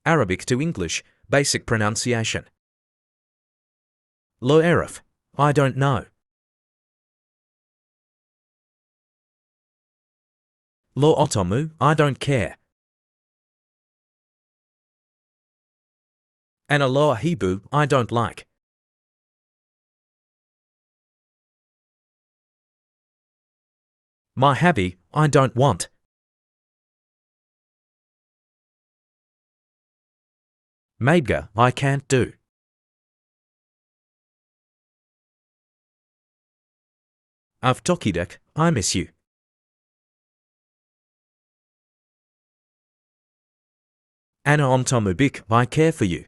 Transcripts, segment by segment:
Arabic to English, basic pronunciation. Lo erif, I don't know. Lo otomu, I don't care. Ana lo ahibu, I don't like. My habi, I don't want. Mabga, I can't do. Avtokidek, I miss you. Ana ontomubik, I care for you.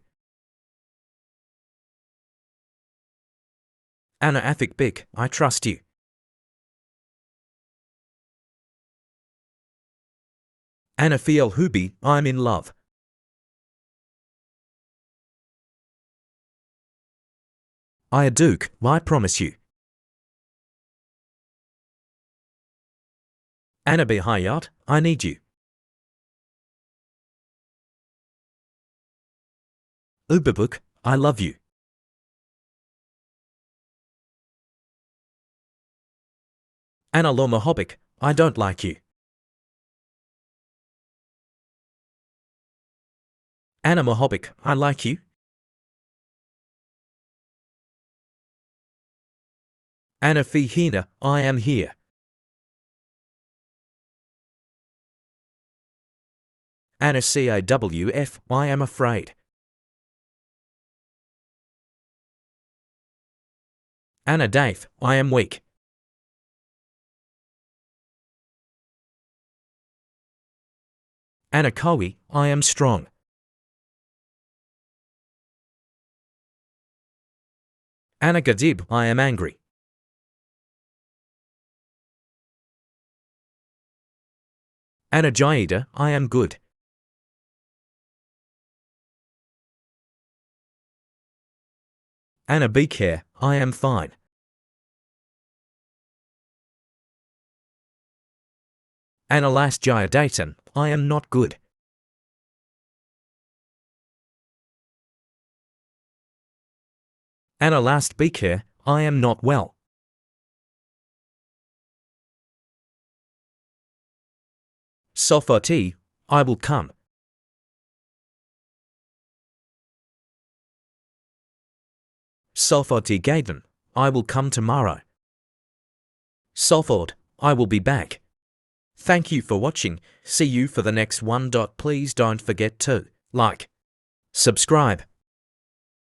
Ana afikbik, I trust you. Ana fiel hubi, I'm in love. I aduk, I promise you. Ana bihayat, I need you. Ubabuk, I love you. Ana lo mahobik, I don't like you. Ana mahobik, I like you. Ana fi hina, I am here. Ana cawf, I am afraid. Ana daif, I am weak. Ana kawi, I am strong. Ana gadib, I am angry. Ana jaida, I am good. Ana bikhair, I am fine. Ana las jayadatan, I am not good. Ana last bikhair, I am not well. Sofati, I will come. Sofati gaiden, I will come tomorrow. Sofort, I will be back. Thank you for watching. See you for the next one. Please don't forget to like, subscribe,